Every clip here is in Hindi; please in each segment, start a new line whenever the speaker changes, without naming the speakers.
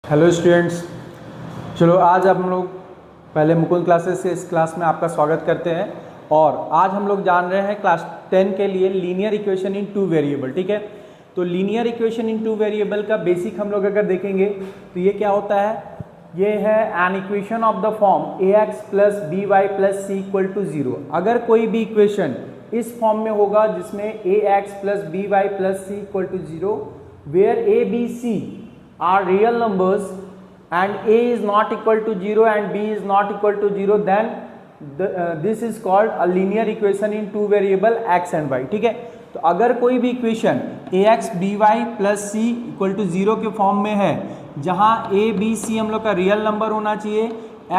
हेलो स्टूडेंट्स, चलो आज हम लोग पहले मुकुंद क्लासेस से इस क्लास में आपका स्वागत करते हैं। और आज हम लोग जान रहे हैं क्लास 10 के लिए linear equation in two variable. ठीक है, तो linear equation in two variable का बेसिक हम लोग अगर देखेंगे तो ये क्या होता है, ये है an equation of the form a x plus B Y plus C equal to 0। अगर कोई भी इक्वेशन इस फॉर्म में होगा जिसमें A x plus B Y plus C equal to 0, where A B C are real numbers and a is not equal to 0 and b is not equal to 0, then this is called a linear equation in two variable x and y। ठीक है, तो अगर कोई भी equation ax by plus c equal to 0 के फॉर्म में है, जहां a b c हम लोग का रियल नंबर होना चाहिए,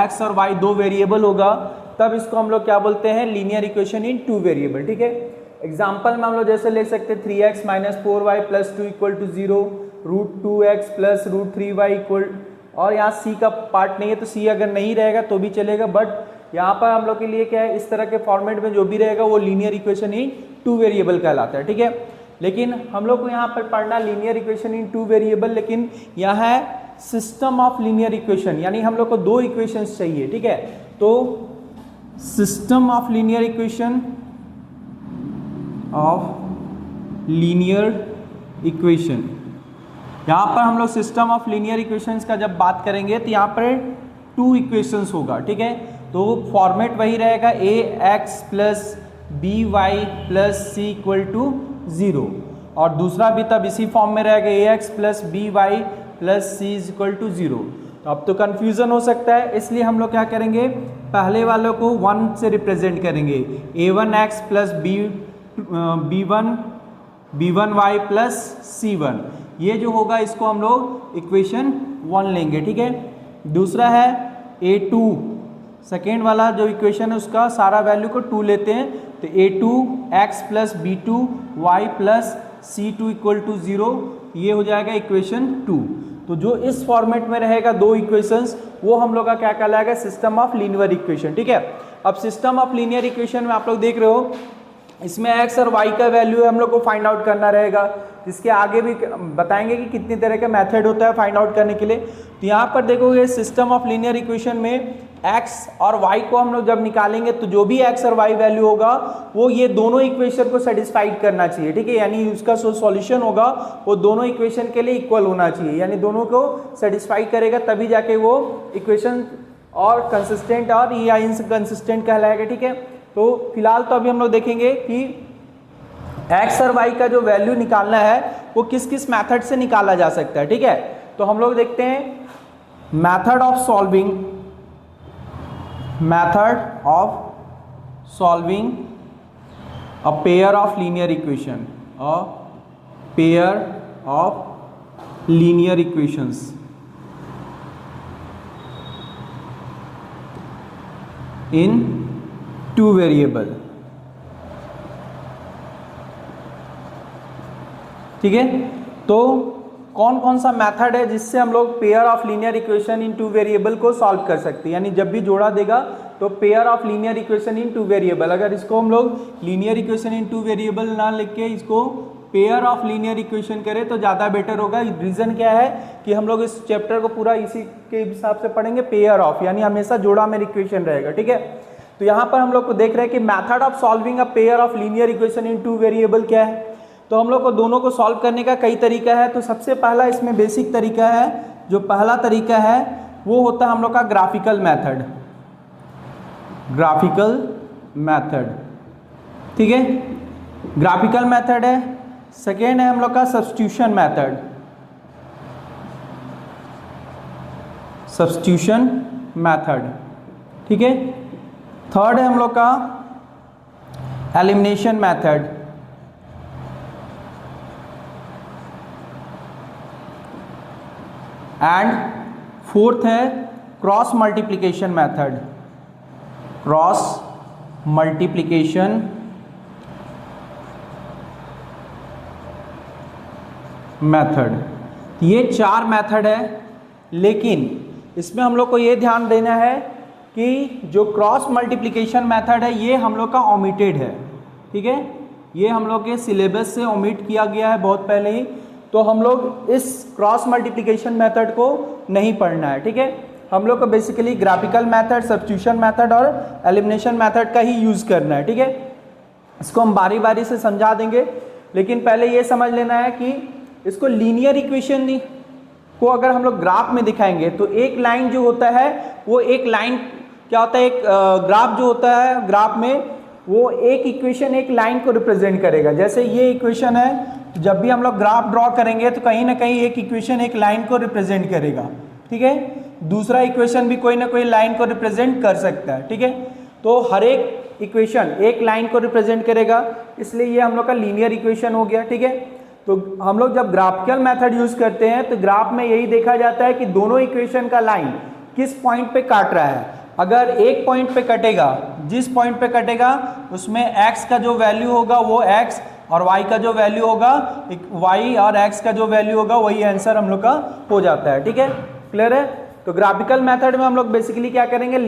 x और y दो वेरिएबल होगा, तब इसको हम लोग क्या बोलते हैं, linear equation in two variable. ठीक है, एग्जाम्पल में हम लोग जैसे ले सकते हैं 3x minus 4y plus 2 equal to 0, √2x plus √3y equal, और यहाँ c का पार्ट नहीं है तो c अगर नहीं रहेगा तो भी चलेगा, बट यहाँ पर हम लोग के लिए क्या है, इस तरह के फॉर्मेट में जो भी रहेगा वो linear equation in two variable कहलाता है। ठीक है, लेकिन हम लोग को यहाँ पर पढ़ना linear equation in two variable, लेकिन यहाँ है सिस्टम ऑफ लीनियर इक्वेशन, यानी हम लोग को दो इक्वेशंस चाहिए। ठीक है, तो system of linear equation of linear equation, यहाँ पर हम लोग सिस्टम ऑफ लीनियर इक्वेशंस का जब बात करेंगे तो यहाँ पर टू इक्वेशंस होगा। ठीक है, तो फॉर्मेट वही रहेगा A x plus B Y plus C equal to 0, और दूसरा भी तब इसी फॉर्म में रहेगा A x plus B Y plus C is equal to 0। तो अब तो कन्फ्यूजन हो सकता है, इसलिए हम लोग क्या करेंगे, पहले वालों को 1 से रिप्रेजेंट करेंगे, a1x plus b1y plus c1, ये जो होगा इसको हम लोग इक्वेशन 1 लेंगे। ठीक है, दूसरा है a2, सेकेंड वाला जो इक्वेशन है उसका सारा वैल्यू को 2 लेते हैं, तो a2x plus b2y plus c2 equal to 0, ये हो जाएगा इक्वेशन 2। तो जो इस फॉर्मेट में रहेगा दो इक्वेशंस, वो हम लोग का क्या कहलाएगा, सिस्टम ऑफ लीनियर इक्वेशन। ठीक है, अब सिस्टम ऑफ लीनियर इक्वेशन में आप लोग देख रहे हो, इसमें x और y का वैल्यू हम लोग को फाइंड आउट करना रहेगा, जिसके आगे भी बताएंगे कि कितनी तरह का मेथड होता है फाइंड आउट करने के लिए। तो यहाँ पर देखोगे सिस्टम ऑफ लीनियर इक्वेशन में x और y को हम लोग जब निकालेंगे तो जो भी x और y वैल्यू होगा वो ये दोनों इक्वेशन को सेटिस्फाइड करना चाहिए। ठीक है, यानी उसका जो सॉल्यूशन होगा वो दोनों इक्वेशन के लिए इक्वल होना चाहिए, यानी दोनों को सेटिस्फाइड करेगा तभी जाके वो इक्वेशन और कंसिस्टेंट और या इनकंसिस्टेंट कहलाएगा। ठीक है, तो फिलहाल तो अभी हम लोग देखेंगे कि x और y का जो वैल्यू निकालना है वो किस किस मेथड से निकाला जा सकता है। ठीक है, तो हम लोग देखते हैं method of solving a pair of linear equation, equations in two variable. ठीक है, तो कौन कौन सा मेथड है जिससे हम लोग pair of linear equation in two variable को सॉल्व कर सकते हैं, यानी जब भी जोड़ा देगा तो pair of linear equation in two variable, अगर इसको हम लोग linear equation in two variable ना लिख के इसको पेयर ऑफ लीनियर इक्वेशन करें तो ज़्यादा बेटर होगा। रीज़न क्या है कि हम लोग इस चैप्टर को पूरा इसी के हिसाब से पढ़ेंगे, पेयर ऑफ यानी हमेशा जोड़ा में इक्वेशन रहेगा। ठीक है, तो यहाँ पर हम लोग को देख रहे हैं कि method of solving a pair of linear equation in two variable क्या है। तो हम लोग को दोनों को सॉल्व करने का कई तरीका है। तो सबसे पहला इसमें बेसिक तरीका है, जो पहला तरीका है वो होता है हम लोग का ग्राफिकल मेथड। ठीक है, ग्राफिकल मेथड है। सेकेंड है हम लोग का सब्स्टिट्यूशन मेथड। ठीक है, थर्ड है हम लोग का एलिमिनेशन मेथड। एंड फोर्थ है क्रॉस मल्टीप्लिकेशन मेथड। ये 4 मेथड है, लेकिन इसमें हम लोग को ये ध्यान देना है कि जो क्रॉस मल्टीप्लिकेशन मेथड है ये हम लोग का ओमिटेड है। ठीक है, ये हम लोग के सिलेबस से ओमिट किया गया है बहुत पहले ही। तो हम लोग इस क्रॉस मल्टीप्लिकेशन मेथड को नहीं पढ़ना है, ठीक है। हम लोग को basically graphical method, substitution method और एलिमिनेशन मेथड का ही यूज़ करना है, ठीक है। इसको हम बारी बारी से समझा देंगे, लेकिन पहले ये समझ लेना है कि इसको लीनियर इक्वेशन को अगर हम लोग ग्राफ में दिखाएंगे तो एक लाइन जो होता है वो एक लाइन क्या होता है, एक ग्राफ जो होता है ग्राफ में वो एक इक्वेशन एक लाइन को रिप्रेजेंट करेगा। जैसे ये इक्वेशन है, तो जब भी हम लोग ग्राफ ड्रॉ करेंगे तो कहीं ना कहीं एक इक्वेशन एक लाइन को रिप्रेजेंट करेगा, ठीक है। दूसरा इक्वेशन भी कोई ना कोई लाइन को रिप्रेजेंट कर सकता है, ठीक है। तो हर एक इक्वेशन एक लाइन को रिप्रेजेंट करेगा, इसलिए ये हम लोग का लीनियर इक्वेशन हो गया, ठीक है। तो हम लोग जब ग्राफिकल मेथड यूज करते हैं तो ग्राफ में यही देखा जाता है कि दोनों इक्वेशन का लाइन किस पॉइंट पे काट रहा है। अगर एक पॉइंट पे कटेगा, जिस पॉइंट पे कटेगा उसमें x का जो वैल्यू होगा वो x और y का जो वैल्यू होगा y और x का जो वैल्यू होगा वही आंसर हम लोग का हो जाता है, ठीक है। क्लियर है। तो ग्राफिकल मेथड में हम लोग बेसिकली क्या करेंगे,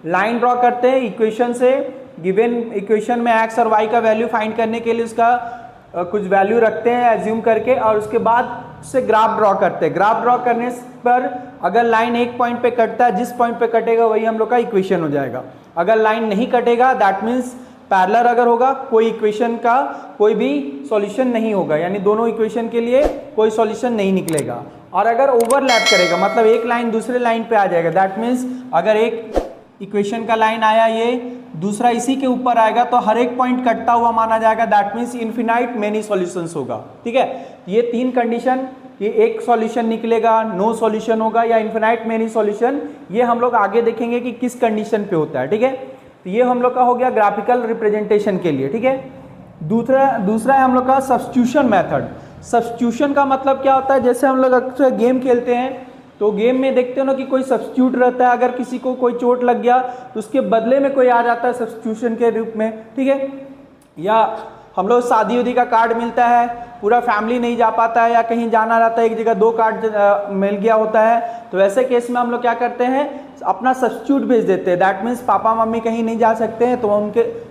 लाइन ड्रॉ करते हैं इक्वेशन से, गिवन इक्वेशन में x और y का वैल्यू फाइंड करने के लिए उसका कुछ वैल्यू रखते हैं एज्यूम करके, और उसके बाद से ग्राफ ड्रॉ करते हैं। ग्राफ ड्रॉ करने पर अगर लाइन एक पॉइंट पे कटता है, जिस पॉइंट पे कटेगा वही हम लोग का इक्वेशन हो जाएगा। अगर लाइन नहीं कटेगा दैट मीन्स पैरेलल अगर होगा कोई इक्वेशन का कोई भी सॉल्यूशन नहीं होगा, यानी दोनों इक्वेशन के लिए कोई सॉल्यूशन नहीं निकलेगा। और अगर ओवरलैप करेगा मतलब एक लाइन दूसरे लाइन पे आ जाएगा, दैट मीन्स अगर एक इक्वेशन का लाइन आया ये दूसरा इसी के ऊपर आएगा तो हर एक पॉइंट कटता हुआ माना जाएगा, that means infinite many solutions होगा, ठीक है। ये तीन कंडीशन, ये एक सॉल्यूशन निकलेगा, नो सॉल्यूशन होगा या इनफिनाइट मेनी सॉल्यूशन, ये हम लोग आगे देखेंगे कि किस कंडीशन पे होता है, ठीक है। तो ये हम लोग का हो गया ग्राफिकल रिप्रेजेंटेशन के लिए, ठीक है। दूसरा है हम लोग का सब्स्टिट्यूशन मेथड। सब्स्टिट्यूशन का मतलब क्या होता है, जैसे हम लोग अक्सर गेम खेलते हैं तो गेम में देखते हो ना कि कोई सब्स्टिट्यूट रहता है, अगर किसी को कोई चोट लग गया तो उसके बदले में कोई आ जाता है सब्स्टिट्यूशन के रूप में, ठीक है। या हम लोग शादी उदी का कार्ड मिलता है, पूरा फैमिली नहीं जा पाता है या कहीं जाना रहता है, एक जगह दो कार्ड मिल गया होता है, तो ऐसे केस में हम लोग क्या करते हैं, अपना सब्स्टिट्यूट भेज देते हैं। दैट मीन्स पापा मम्मी कहीं नहीं जा सकते हैं तो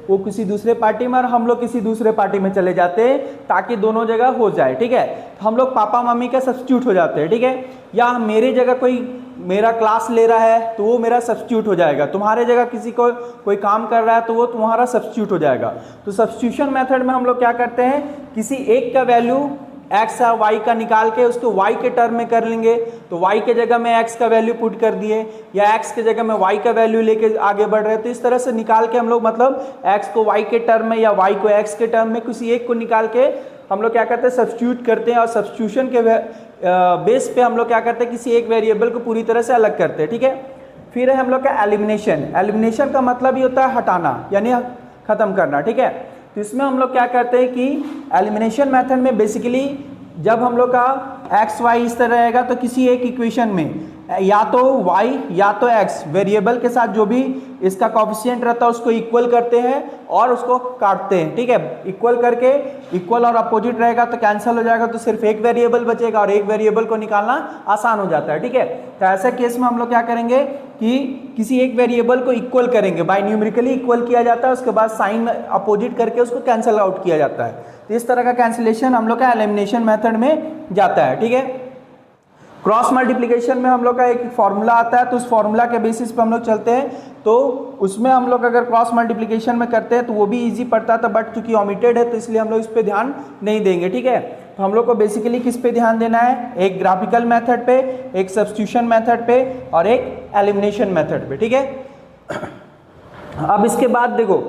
वो किसी दूसरे पार्टी में और हम लोग किसी दूसरे पार्टी में चले जाते हैं ताकि दोनों जगह हो जाए, ठीक है। तो हम लोग पापा मम्मी का सब्स्टिट्यूट हो जाते हैं, ठीक है। या मेरे जगह कोई मेरा क्लास ले रहा है तो वो मेरा सब्स्टिट्यूट हो जाएगा, तुम्हारे जगह किसी को कोई काम कर रहा है तो वो तुम्हारा सब्स्टिट्यूट हो जाएगा। तो सब्स्टिट्यूशन मेथड में हम लोग क्या करते हैं, किसी एक का वैल्यू x या y का निकाल के उसको y के टर्म में कर लेंगे, तो y के जगह में x का वैल्यू पुट कर दिए या x के जगह में y का वैल्यू लेके आगे बढ़ रहे हैं, तो इस तरह से निकाल के हम लोग मतलब x को y के टर्म में या y को x के टर्म में किसी एक को निकाल के हम लोग क्या करते हैं, सब्स्टिट्यूट करते हैं। और सब्स्टिट्यूशन के बेस पे हम लोग क्या करते हैं, किसी एक वेरिएबल को पूरी तरह से अलग करते हैं, ठीक है। फिर है हम लोग का एलिमिनेशन। एलिमिनेशन का मतलब ही होता है हटाना यानी खत्म करना, ठीक है। तो इसमें हम लोग क्या करते हैं कि एलिमिनेशन मेथड में बेसिकली जब हम लोग का एक्स वाई इस तरह रहेगा तो किसी एक इक्वेशन में या तो y या तो x वेरिएबल के साथ जो भी इसका कॉफिशिएंट रहता है उसको इक्वल करते हैं और उसको काटते हैं, ठीक है। इक्वल करके इक्वल और अपोजिट रहेगा तो कैंसिल हो जाएगा, तो सिर्फ एक वेरिएबल बचेगा और एक वेरिएबल को निकालना आसान हो जाता है, ठीक है। तो ऐसे केस में हम लोग क्या करेंगे कि किसी एक वेरिएबल को इक्वल करेंगे, बाय न्यूमेरिकली इक्वल किया जाता है, उसके बाद साइन अपोजिट करके उसको कैंसिल आउट किया जाता है। तो इस तरह का कैंसिलेशन हम लोग का एलिमिनेशन मेथड में जाता है, ठीक है। क्रॉस मल्टीप्लिकेशन में हम लोग का एक फॉर्मूला आता है, तो उस फॉर्मूला के बेसिस पे हम लोग चलते हैं, तो उसमें हम लोग अगर क्रॉस मल्टीप्लिकेशन में करते हैं तो वो भी इजी पड़ता था, बट चूंकि ओमिटेड है तो इसलिए हम लोग इस पे ध्यान नहीं देंगे, ठीक है। तो हम लोग को बेसिकली किस पे ध्यान देना है, एक ग्राफिकल मेथड पे, एक सब्स्टिट्यूशन मेथड पे और एक एलिमिनेशन मेथड पे, ठीक है। अब इसके बाद देखो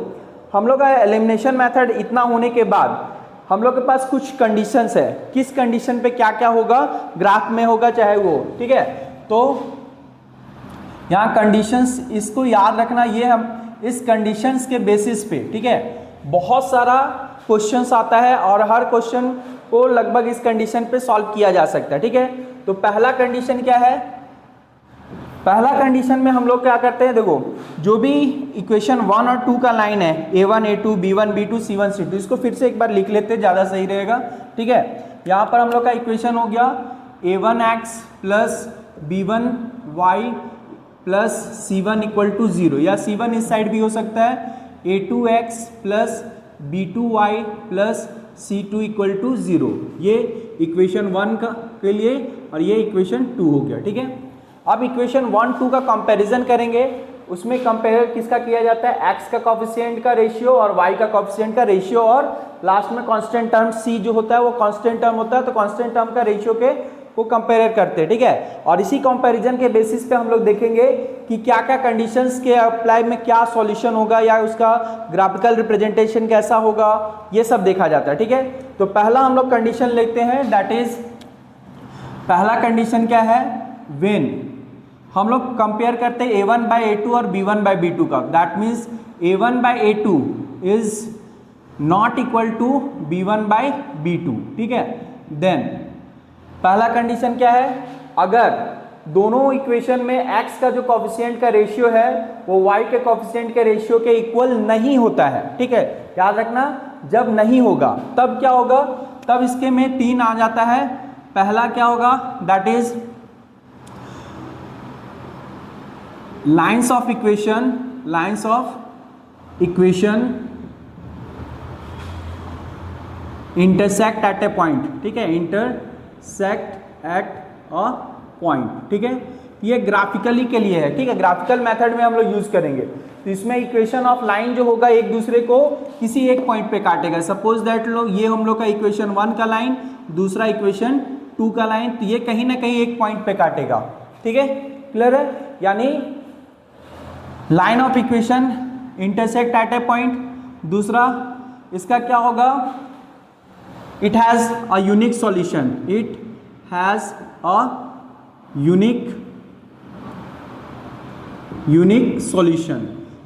हम लोग का एलिमिनेशन मेथड इतना होने के बाद हम लोग के पास कुछ कंडीशंस है, किस कंडीशन पे क्या क्या होगा, ग्राफ में होगा चाहे वो, ठीक है। तो यहाँ कंडीशंस इसको याद रखना, ये हम इस कंडीशंस के बेसिस पे, ठीक है, बहुत सारा क्वेश्चंस आता है और हर क्वेश्चन को लगभग इस कंडीशन पे सॉल्व किया जा सकता है, ठीक है। तो पहला कंडीशन क्या है, पहला कंडीशन में हम लोग क्या करते हैं, देखो जो भी इक्वेशन 1 और 2 का लाइन है a1 a2 b1 b2 c1 c2, इसको फिर से एक बार लिख लेते हैं, ज़्यादा सही रहेगा, ठीक है। यहाँ पर हम लोग का इक्वेशन हो गया a1x plus b1y plus c1 equal to 0, या c1 इस साइड भी हो सकता है, a2x plus b2y plus c2 equal to 0। ये इक्वेशन 1 के लिए, और ये इक्वेशन 2 हो गया, ठीक है। अब इक्वेशन 1 2 का कंपैरिजन करेंगे, उसमें कंपेयर किसका किया जाता है, x का कोफिशिएंट का रेशियो और y का कोफिशिएंट का रेशियो, और लास्ट में कांस्टेंट टर्म c जो होता है वो कांस्टेंट टर्म होता है, तो कांस्टेंट टर्म का रेशियो के को कंपेयर करते हैं, ठीक है। और इसी कंपैरिजन के बेसिस पे हम लोग देखेंगे कि क्या क्या कंडीशंस के अप्लाई में क्या सॉल्यूशन होगा या उसका ग्राफिकल रिप्रेजेंटेशन कैसा होगा, ये सब देखा जाता है, ठीक है। तो पहला हम लोग कंडीशन लेते हैं, दैट इज पहला कंडीशन क्या है, व्हेन हम लोग कंपेयर करते हैं a1 बाई a2 और b1 बाई b2 का, that means a1 by a2 is not equal to b1 by b2, ठीक है। देन पहला कंडीशन क्या है, अगर दोनों इक्वेशन में x का जो कोफिशिएंट का रेशियो है वो y के कोफिशिएंट के रेशियो के इक्वल नहीं होता है, ठीक है। याद रखना, जब नहीं होगा तब क्या होगा, तब इसके में 3 आ जाता है। पहला क्या होगा, that is lines of equation intersect at A point, ठीक है, इंटरसेक्ट एट अ पॉइंट, ठीक है। ये ग्राफिकली के लिए है, ठीक है, ग्राफिकल मेथड में हम लोग यूज करेंगे। तो इसमें इक्वेशन ऑफ लाइन जो होगा एक दूसरे को किसी एक पॉइंट पे काटेगा। सपोज दैट ये हम लोग का इक्वेशन 1 का लाइन, दूसरा इक्वेशन 2 का लाइन, तो ये कहीं ना कहीं एक पॉइंट पे काटेगा, ठीक है, क्लियर है। यानी line of equation intersect at A point. दूसरा इसका क्या होगा, it has a unique solution, it has a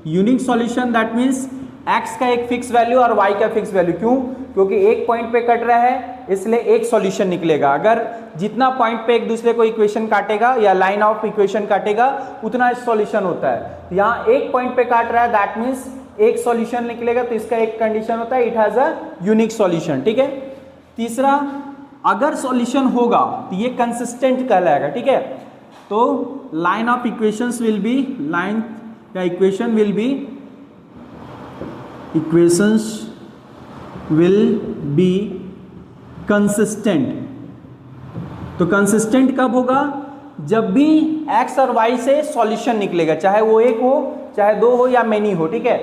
unique solution that means x का एक फिक्स वैल्यू और y का फिक्स वैल्यू। क्यों, क्योंकि एक पॉइंट पे कट रहा है इसलिए एक सॉल्यूशन निकलेगा। अगर जितना पॉइंट पे एक दूसरे को इक्वेशन काटेगा या लाइन ऑफ इक्वेशन काटेगा उतना सॉल्यूशन होता है। यहाँ एक पॉइंट पे काट रहा है, दैट मीन्स एक सॉल्यूशन निकलेगा, तो इसका एक कंडीशन होता है, it has a unique solution, ठीक है। तीसरा, अगर सॉल्यूशन होगा तो ये कंसिस्टेंट कहलाएगा, ठीक है। तो line of equations will be, line या इक्वेशन विल बी कंसिस्टेंट। तो कंसिस्टेंट कब होगा, जब भी x और y से सॉल्यूशन निकलेगा, चाहे वो एक हो, चाहे दो हो या मेनी हो, ठीक है।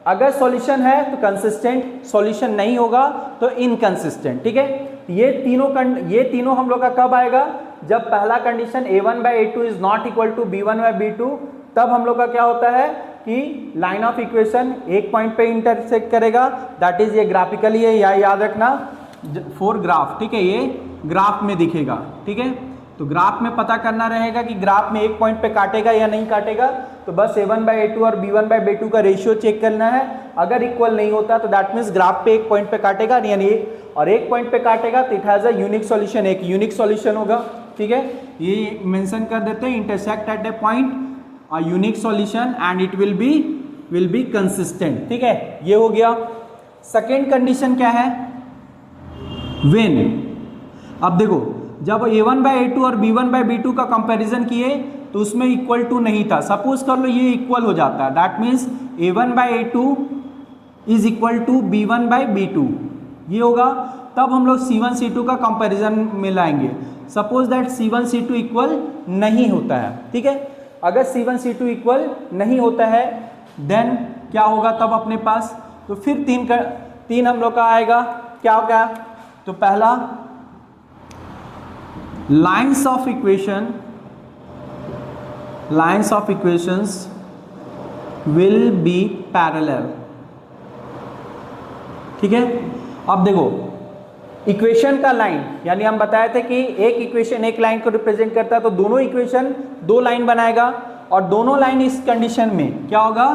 अगर सॉल्यूशन है तो कंसिस्टेंट, सॉल्यूशन नहीं होगा तो इनकंसिस्टेंट, ठीक है। ये तीनों हम लोग का कब आएगा, जब पहला condition a1 by a2 is not equal to b1 by b2, तब हम लोग का क्या होता है कि लाइन ऑफ इक्वेशन एक पॉइंट पे इंटरसेक्ट करेगा, दैट इज ये ग्राफिकली है, या याद रखना फॉर ग्राफ, ठीक है, ये ग्राफ में दिखेगा, ठीक है। तो ग्राफ में पता करना रहेगा कि ग्राफ में एक पॉइंट पे काटेगा या नहीं काटेगा, तो बस a1 बाई a2 और b1 बाई b2 का रेशियो चेक करना है। अगर इक्वल नहीं होता तो दैट मीन्स ग्राफ पे एक पॉइंट पे काटेगा, यानी एक पॉइंट पे काटेगा तो it has a unique solution, एक यूनिक सॉल्यूशन होगा, ठीक है। ये मेंशन कर देते हैं, intersect at A point a unique solution and it will be consistent, ठीक है। ये हो गया। सेकेंड कंडीशन क्या है, व्हेन, अब देखो जब a1 बाई a2 और b1 बाई b2 का कंपैरिजन किए तो उसमें इक्वल टू नहीं था। सपोज कर लो ये इक्वल हो जाता है, that means a1 by a2 is equal to b1 by b2, ये होगा। तब हम लोग c1 c2 का कंपैरिजन में लाएंगे। Suppose that c1 c2 equal नहीं होता है, ठीक है। अगर c1 c2 इक्वल नहीं होता है देन क्या होगा तब अपने पास, तो फिर तीन हम लोग का आएगा, क्या होगा, तो पहला lines of equations will be parallel, ठीक है। अब देखो इक्वेशन का लाइन, यानी हम बताए थे कि एक इक्वेशन एक लाइन को रिप्रेजेंट करता है, तो दोनों इक्वेशन दो लाइन बनाएगा और दोनों लाइन इस कंडीशन में क्या होगा,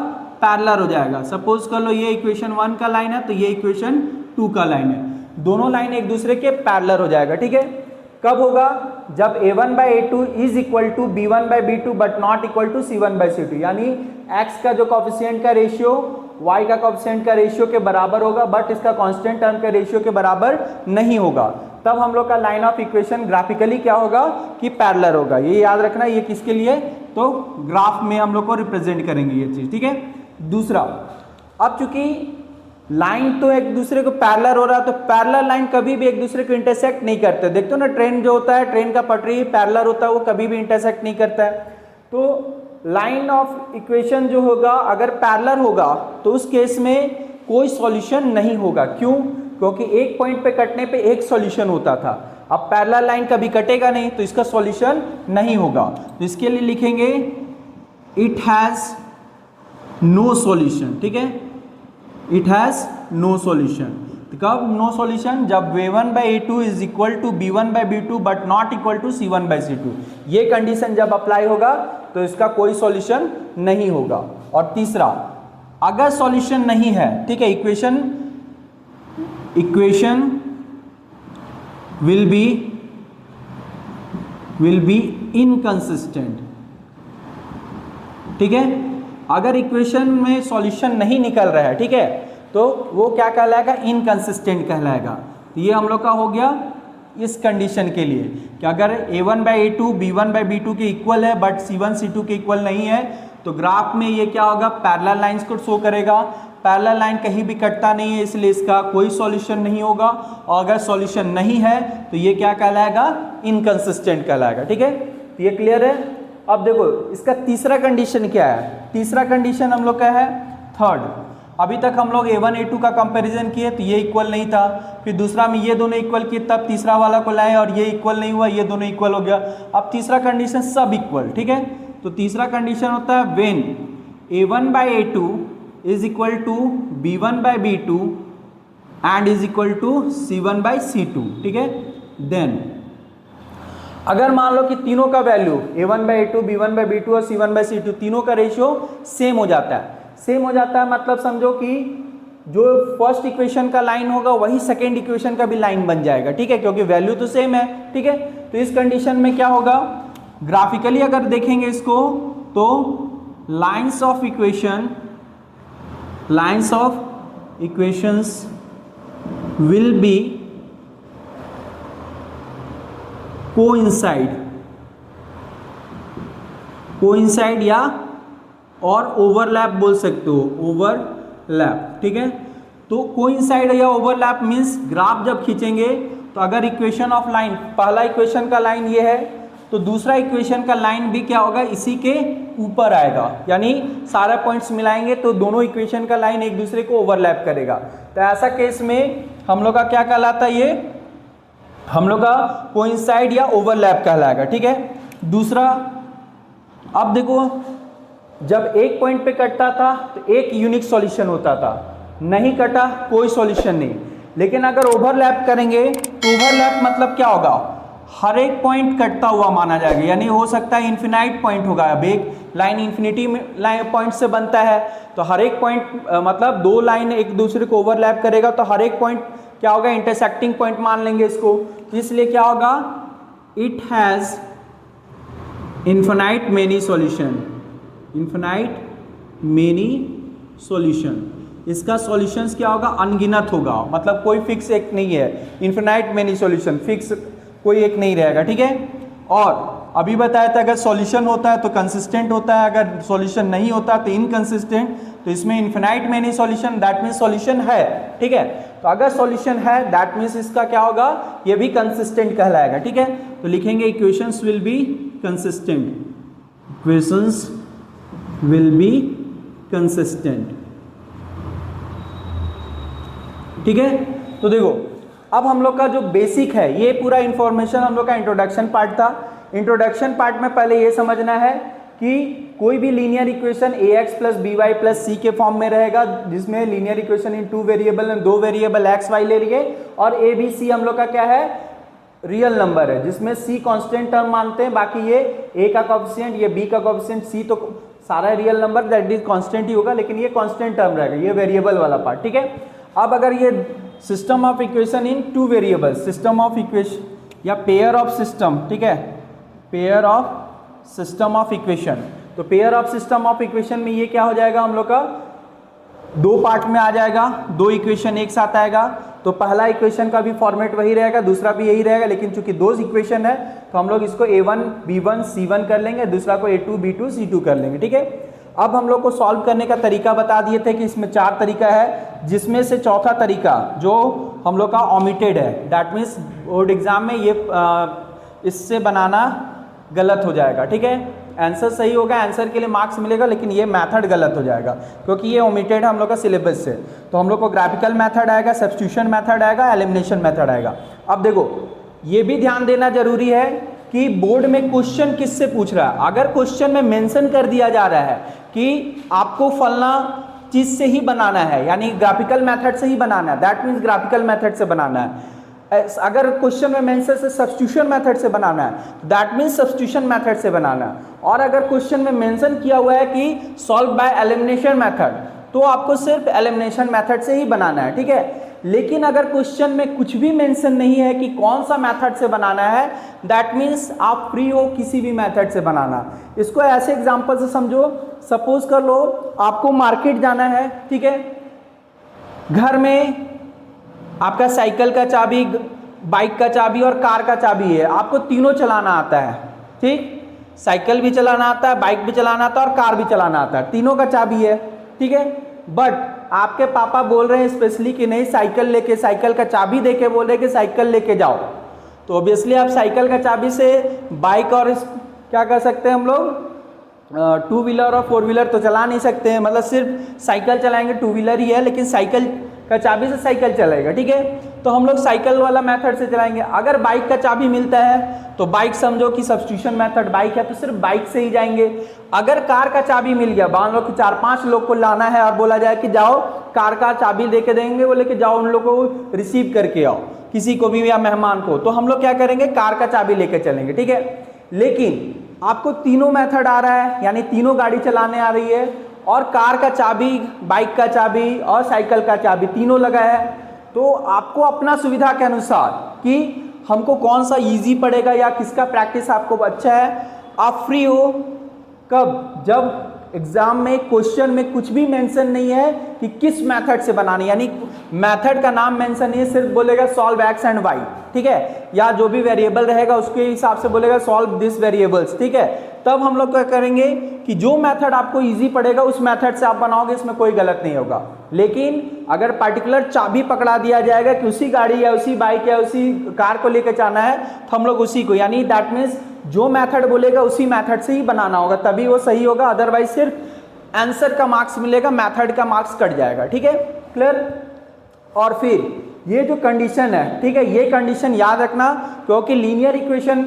पैरेलल हो जाएगा। सपोज कर लो ये इक्वेशन 1 का लाइन है तो ये इक्वेशन 2 का लाइन है, दोनों लाइन एक दूसरे के पैरेलल हो जाएगा, ठीक है। कब होगा, जब a1 by a2 is equal to b1 by b2 but not equal to c1 by c2, यानी x का जो कोफिशिएंट का रेशियो y का कोफिशिएंट का रेशियो के बराबर होगा बट इसका कांस्टेंट टर्म के रेशियो के बराबर नहीं होगा, तब हम लोग का लाइन ऑफ इक्वेशन ग्राफिकली क्या होगा कि पैरेलल होगा। ये याद रखना, ये किसके लिए, तो ग्राफ में हम लोग को रिप्रेजेंट करेंगे ये चीज, ठीक है। दूसरा, अब चूंकि लाइन तो एक दूसरे को पैरेलल हो रहा है, तो पैरेलल लाइन कभी भी एक दूसरे को इंटरसेक्ट नहीं करते। देखते हो ना, ट्रेन जो होता है, ट्रेन का पटरी पैरेलल होता है, वो कभी भी इंटरसेक्ट नहीं करता है। तो लाइन ऑफ इक्वेशन जो होगा अगर पैरेलल होगा तो उस केस में कोई सॉल्यूशन नहीं होगा। क्यों? क्योंकि एक पॉइंट पे कटने पे एक सॉल्यूशन होता था, अब पैरेलल लाइन कभी कटेगा नहीं तो इसका सॉल्यूशन नहीं होगा। तो इसके लिए लिखेंगे इट हैज नो सॉल्यूशन। ठीक है, इट हैज नो सॉल्यूशन। कब नो सॉल्यूशन? जब a1/a2 is equal to b1/b2 but not equal to c1/c2। ये कंडीशन जब अप्लाई होगा तो इसका कोई सॉल्यूशन नहीं होगा। और तीसरा, अगर सॉल्यूशन नहीं है, ठीक है, इक्वेशन विल बी इनकंसिस्टेंट। ठीक है, अगर इक्वेशन में सॉल्यूशन नहीं निकल रहा है, ठीक है, तो वो क्या कहलाएगा? इनकंसिस्टेंट कहलाएगा। तो ये हम लोग का हो गया इस कंडीशन के लिए कि अगर a1/a2 b1/b2 के इक्वल है बट c1 c2 के इक्वल नहीं है, तो ग्राफ में ये क्या होगा? पैरेलल लाइंस को शो करेगा। पैरेलल लाइन कहीं भी कटता नहीं है, इसलिए इसका कोई सॉल्यूशन नहीं होगा। और अगर सॉल्यूशन नहीं है तो ये क्या कहलाएगा? इनकंसिस्टेंट कहलाएगा। ठीक है, तो ये क्लियर है। अब देखो इसका तीसरा कंडीशन क्या है? तीसरा कंडीशन हम लोग का है थर्ड। अभी तक हम लोग a1 a2 का कंपैरिजन किए तो ये इक्वल नहीं था, फिर दूसरा में ये दोनों इक्वल किए, तब तीसरा वाला को लाए और ये इक्वल नहीं हुआ, ये दोनों इक्वल हो गया। अब तीसरा कंडीशन सब इक्वल। ठीक है, तो तीसरा कंडीशन होता है when a1/a2 is equal to b1/b2 and is equal to c1/c2। ठीक है, देन अगर मान लो कि तीनों का वैल्यू a1/a2 b1/b2 और c1/c2 तीनों का रेशियो सेम हो जाता है। सेम हो जाता है मतलब समझो कि जो फर्स्ट इक्वेशन का लाइन होगा वही सेकेंड इक्वेशन का भी लाइन बन जाएगा। ठीक है, क्योंकि वैल्यू तो सेम है। ठीक है, तो इस कंडीशन में क्या होगा? ग्राफिकली अगर देखेंगे इसको तो lines of equations will be coincide या और ओवरलैप बोल सकते हो, ओवरलैप। ठीक है, तो कोइंसाइड या ओवरलैप मीन्स ग्राफ जब खींचेंगे तो अगर इक्वेशन ऑफ लाइन, पहला इक्वेशन का लाइन ये है तो दूसरा इक्वेशन का लाइन भी क्या होगा? इसी के ऊपर आएगा, यानी सारे पॉइंट्स मिलाएंगे तो दोनों इक्वेशन का लाइन एक दूसरे को ओवरलैप करेगा। तो ऐसा केस में हम लोग का क्या कहलाता है? ये हम लोग का कोइंसाइड या ओवरलैप कहलाएगा। ठीक है, दूसरा, अब देखो जब एक पॉइंट पे कटता था तो एक यूनिक सॉल्यूशन होता था, नहीं कटा कोई सॉल्यूशन नहीं। लेकिन अगर ओवरलैप करेंगे तो ओवरलैप मतलब क्या होगा? हर एक पॉइंट कटता हुआ माना जाएगा, यानी हो सकता है इन्फिनाइट पॉइंट होगा। अब एक लाइन इन्फिनिटी लाइन पॉइंट से बनता है तो हर एक पॉइंट मतलब दो लाइन एक दूसरे को ओवरलैप करेगा तो हर एक पॉइंट क्या होगा? इंटरसेक्टिंग पॉइंट मान लेंगे इसको। तो इसलिए क्या होगा? It has infinite many solution. इसका सॉल्यूशंस क्या होगा? अनगिनत होगा, मतलब कोई फिक्स एक नहीं है। इन्फिनाइट मेनी सॉल्यूशन, फिक्स कोई एक नहीं रहेगा। ठीक है, और अभी बताया था अगर सॉल्यूशन होता है तो कंसिस्टेंट होता है, अगर सॉल्यूशन नहीं होता तो इनकंसिस्टेंट। तो इसमें infinite many solution that means solution है। ठीक है, तो अगर सॉल्यूशन है दैट मीन्स इसका क्या होगा? ये भी कंसिस्टेंट कहलाएगा। ठीक है, तो लिखेंगे equations will be consistent, equations will be consistent. ठीक है, तो देखो अब हम लोग का जो बेसिक है, ये पूरा इंफॉर्मेशन हम लोग का इंट्रोडक्शन पार्ट था। इंट्रोडक्शन पार्ट में पहले ये समझना है कि कोई भी linear equation ax plus by plus c के फॉर्म में रहेगा, जिसमें linear equation in two variable में दो वेरिएबल x y ले लिए, और a b c हम लोग का क्या है? रियल नंबर है, जिसमें c कांस्टेंट टर्म मानते हैं, बाकी ये a का कोएफिशिएंट, ये b का कोएफिशिएंट, c तो सारा real number that is constant ही होगा, लेकिन ये कांस्टेंट टर्म रहेगा, ये वेरिएबल वाला पार्ट। ठीक है, अब अगर ये system of equation in two variable, system of equation या पेयर ऑफ सिस्टम, ठीक है, pair of system of equation, तो pair of system of equation में ये क्या हो जाएगा? हम लोग का दो पार्ट में आ जाएगा, दो इक्वेशन एक साथ आएगा। तो पहला इक्वेशन का भी फॉर्मेट वही रहेगा, दूसरा भी यही रहेगा, लेकिन चूंकि दो इक्वेशन है तो हम लोग इसको a1 b1 c1 कर लेंगे, दूसरा को a2 b2 c2 कर लेंगे। ठीक है, अब हम लोग को सॉल्व करने का तरीका बता दिए थे कि इसमें 4 तरीका है, जिसमें से चौथा तरीका जो हम लोग का ओमिटेड है, दैट मीन्स बोर्ड एग्जाम में ये इससे बनाना गलत हो जाएगा, ठीक है। आंसर सही होगा, आंसर के लिए मार्क्स मिलेगा, लेकिन ये मेथड गलत हो जाएगा क्योंकि ये ओमिटेड है हम लोग का सिलेबस से। तो हम लोग को ग्राफिकल मेथड आएगा, सब्स्टिट्यूशन मेथड आएगा, एलिमिनेशन मेथड आएगा। अब देखो ये भी ध्यान देना जरूरी है कि बोर्ड में क्वेश्चन किससे पूछ रहा है। अगर क्वेश्चन में मेंशन कर दिया जा रहा है कि आपको फलना चीज से ही बनाना है, यानी ग्राफिकल मेथड से ही बनाना है, दैट मीन्स ग्राफिकल मेथड से बनाना है। अगर क्वेश्चन में मेंशन से सब्स्टिट्यूशन मेथड से बनाना है, दैट मीन्स सब्स्टिट्यूशन मेथड से बनाना है। और अगर क्वेश्चन में मेंशन किया हुआ है कि सॉल्व बाय एलिमिनेशन मेथड, तो आपको सिर्फ एलिमिनेशन मेथड से ही बनाना है, ठीक है। लेकिन अगर क्वेश्चन में कुछ भी मेंशन नहीं है कि कौन सा मेथड से बनाना है, दैट मीन्स आप फ्री हो किसी भी मेथड से बनाना। इसको ऐसे एग्जांपल से समझो, सपोज कर लो आपको मार्केट जाना है, ठीक है। घर में आपका साइकिल का चाबी, बाइक का चाबी और कार का चाबी है, आपको तीनों चलाना आता है, ठीक। साइकिल भी चलाना आता है, बाइक भी चलाना आता है और कार भी चलाना आता है, तीनों का चाबी है, ठीक है। बट आपके पापा बोल रहे हैं स्पेशली कि नहीं साइकिल लेके, साइकिल का चाबी देके बोल रहे हैं कि साइकिल लेके जाओ, तो ऑब्वियसली आप साइकिल का चाबी से बाइक और क्या कर सकते हैं हम लोग, 2 व्हीलर और 4 व्हीलर तो चला नहीं सकते हैं, मतलब सिर्फ साइकिल चलाएंगे, 2 व्हीलर ही है लेकिन साइकिल का चाबी से साइकिल चलेगा, ठीक है। तो हम लोग साइकिल वाला मेथड से चलाएंगे। अगर बाइक का चाबी मिलता है तो बाइक समझो कि सब्स्टिट्यूशन मेथड बाइक है, तो सिर्फ बाइक से ही जाएंगे। अगर कार का चाबी मिल गया, मान लो कि 4-5 लोग को लाना है और बोला जाए कि जाओ कार का चाबी देके देंगे, बोले कि जाओ उन लोगों को रिसीव करके आओ, किसी को भी या मेहमान को, तो हम लोग क्या करेंगे, कार का चाबी लेके चलेंगे, ठीक है। लेकिन आपको तीनों मेथड आ रहा है, यानी तीनों गाड़ी चलाने आ रही है और कार का चाबी, बाइक का चाबी और साइकिल का चाबी तीनों लगा है, तो आपको अपना सुविधा के अनुसार कि हमको कौन सा इजी पड़ेगा या किसका प्रैक्टिस आपको अच्छा है, आप फ्री हो कब, जब एग्जाम में क्वेश्चन में कुछ भी मेंशन नहीं है कि किस मेथड से बनानी, यानी मेथड का नाम मेंशन नहीं है, सिर्फ बोलेगा सॉल्व एक्स एंड वाई, ठीक है, या जो भी वेरिएबल रहेगा उसके हिसाब से बोलेगा सॉल्व दिस वेरिएबल्स, ठीक है। तब हम लोग क्या करेंगे कि जो मेथड आपको इजी पड़ेगा उस मेथड से आप बनाओगे, इसमें कोई गलत नहीं होगा। लेकिन अगर पर्टिकुलर चाबी पकड़ा दिया जाएगा कि उसी गाड़ी या उसी बाइक या उसी कार को लेकर जाना है, तो हम लोग उसी को, यानी दैट मीन्स जो मेथड बोलेगा उसी मेथड से ही बनाना होगा, तभी वो सही होगा। अदरवाइज सिर्फ आंसर का मार्क्स मिलेगा, मेथड का मार्क्स कट जाएगा, ठीक है, क्लियर। और फिर ये जो कंडीशन है, ठीक है, ये कंडीशन याद रखना क्योंकि लीनियर इक्वेशन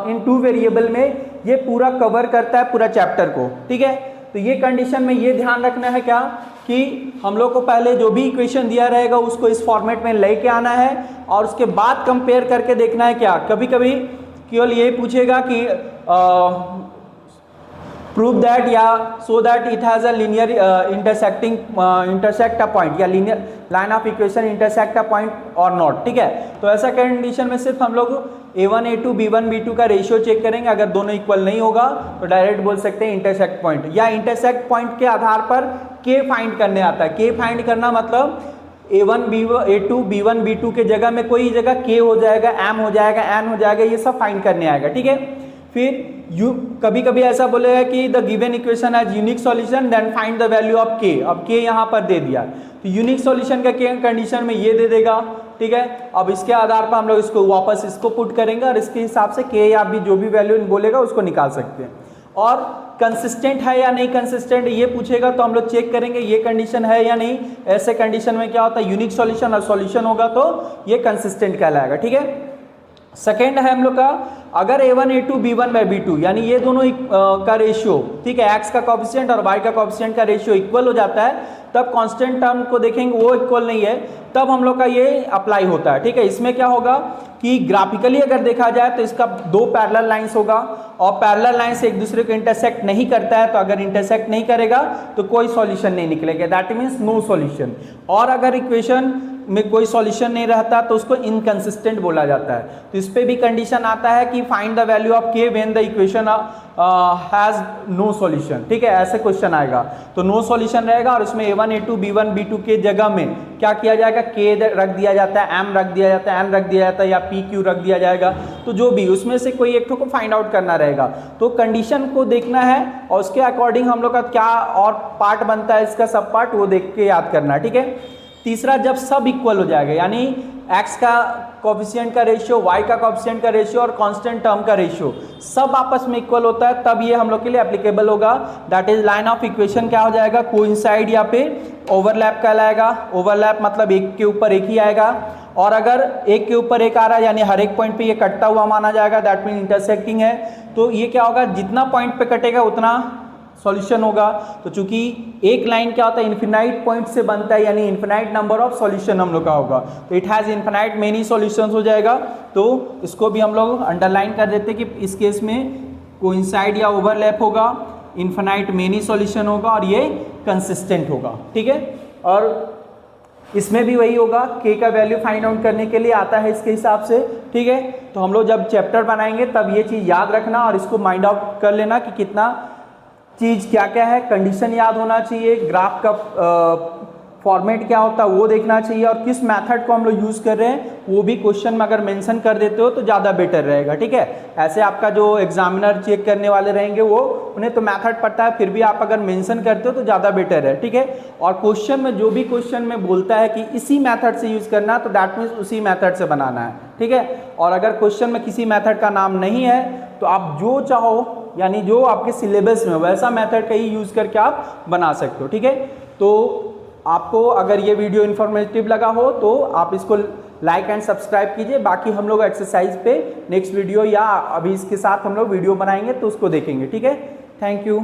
इन 2 वेरिएबल में ये पूरा कवर करता है पूरा चैप्टर को, ठीक है। तो ये कंडीशन में ये ध्यान रखना है क्या कि हम लोग को पहले जो भी इक्वेशन दिया रहेगा उसको इस फॉर्मेट में लेके आना है और उसके बाद कंपेयर करके देखना है क्या। कभी कभी केवल ये पूछेगा कि प्रूव दैट या so that it has a linear intersect a point, या linear line of equation intersect a point और नॉट, ठीक है। तो ऐसा कंडीशन में सिर्फ हम लोग a1 a2 b1 b2 का रेशियो चेक करेंगे, अगर दोनों इक्वल नहीं होगा तो डायरेक्ट बोल सकते हैं इंटरसेक्ट पॉइंट, या इंटरसेक्ट पॉइंट के आधार पर k फाइंड करने आता है। k फाइंड करना मतलब a1 a2 b1 b2 के जगह में कोई जगह k हो जाएगा, m हो जाएगा, n हो जाएगा, ये सब फाइंड करने आएगा, ठीक है। फिर कभी कभी ऐसा बोलेगा कि the given equation has unique solution then find the value of k। अब k यहाँ पर दे दिया तो यूनिक सॉल्यूशन का k कंडीशन में ये दे देगा, ठीक है। अब इसके आधार पर हम लोग इसको वापस इसको पुट करेंगे और इसके हिसाब से k या भी जो भी वैल्यू बोलेगा उसको निकाल सकते हैं। और कंसिस्टेंट है या नहीं कंसिस्टेंट ये पूछेगा तो हम लोग चेक करेंगे ये कंडीशन है या नहीं। ऐसे कंडीशन में क्या होता है, यूनिक सॉल्यूशन और सॉल्यूशन होगा तो ये कंसिस्टेंट कहलाएगा, ठीक है। सेकेंड है हम लोग का, अगर a1 a2 b1 by b2 यानी ये दोनों का रेशियो, ठीक है, x का कोएफिशिएंट और y का कोएफिशिएंट का रेशियो इक्वल हो जाता है, तब कांस्टेंट टर्म को देखेंगे वो इक्वल नहीं है, तब हम लोग का ये अप्लाई होता है, ठीक है। इसमें क्या होगा कि ग्राफिकली अगर देखा जाए तो इसका 2 पैरेलल लाइंस होगा और पैरेलल लाइन से एक दूसरे को इंटरसेक्ट नहीं करता है, तो अगर इंटरसेक्ट नहीं करेगा तो कोई सॉल्यूशन नहीं निकलेगा, दैट मीन्स नो सॉल्यूशन। और अगर इक्वेशन में कोई सॉल्यूशन नहीं रहता तो उसको इनकंसिस्टेंट बोला जाता है। तो इस पे भी कंडीशन आता है कि find the value of k when the equation has no solution, ठीक है, ऐसे क्वेश्चन आएगा तो नो सॉल्यूशन रहेगा और इसमें A1 A2 B1 B2 के जगह में क्या किया जाएगा, K रख दिया जाता है, M रख दिया जाता है, N रख दिया जाता है या PQ रख दिया जाएगा। तो जो भी उसमें से कोई एक को फाइंड आउट करना रहेगा, तो कंडीशन को देखना है और उसके अकॉर्डिंग हम लोग का क्या और पार्ट बनता है इसका सब पार्ट, वो देख के याद करना है, ठीक है। तीसरा, जब सब इक्वल हो जाएगा यानी x का कोफिशिएंट का रेशियो, y का कोफिशिएंट का रेशियो और कांस्टेंट टर्म का रेशियो सब आपस में इक्वल होता है, तब ये हम लोग के लिए एप्लीकेबल होगा। That is line of equation क्या हो जाएगा, कोइंसाइड या फिर ओवरलैप कहलाएगा। ओवरलैप मतलब एक के ऊपर एक ही आएगा, और अगर एक के ऊपर एक आ रहा है यानी हर एक पॉइंट पे ये कटता हुआ माना जाएगा, दैट मीन इंटरसेक्टिंग है। तो ये क्या होगा, जितना पॉइंट पे कटेगा उतना सॉल्यूशन होगा। तो चूंकि एक लाइन क्या होता है, इन्फिनाइट पॉइंट से बनता है यानी इन्फिनाइट नंबर ऑफ सॉल्यूशन हम लोग का होगा, तो it has infinite many solutions हो जाएगा। तो इसको भी हम लोग अंडरलाइन कर देते कि इस केस में कोइंसाइड या ओवरलैप होगा, इन्फिनाइट मेनी सॉल्यूशन होगा और ये कंसिस्टेंट होगा, ठीक है। और इसमें भी वही होगा, k का वैल्यू फाइंड आउट करने के लिए आता है इसके हिसाब से, ठीक है। तो हम लोग जब चैप्टर बनाएंगे तब ये चीज़ याद रखना और इसको माइंड आउट कर लेना कि कितना चीज़ क्या क्या है, कंडीशन याद होना चाहिए, ग्राफ का फॉर्मेट क्या होता है वो देखना चाहिए, और किस मेथड को हम लोग यूज़ कर रहे हैं वो भी क्वेश्चन में अगर मेंशन कर देते हो तो ज़्यादा बेटर रहेगा, ठीक है। ऐसे आपका जो एग्जामिनर चेक करने वाले रहेंगे वो उन्हें तो मेथड पता है, फिर भी आप अगर मेंशन करते हो तो ज़्यादा बेटर है, ठीक है। और क्वेश्चन में जो भी क्वेश्चन में बोलता है कि इसी मेथड से यूज़ करना है तो दैट मीन्स उसी मेथड से बनाना है, ठीक है। और अगर क्वेश्चन में किसी मेथड का नाम नहीं है तो आप जो चाहो यानी जो आपके सिलेबस में वैसा मेथड का ही यूज़ करके आप बना सकते हो, ठीक है। तो आपको अगर ये वीडियो इन्फॉर्मेटिव लगा हो तो आप इसको लाइक एंड सब्सक्राइब कीजिए। बाकी हम लोग एक्सरसाइज पे नेक्स्ट वीडियो या अभी इसके साथ हम लोग वीडियो बनाएंगे तो उसको देखेंगे, ठीक है। Thank you.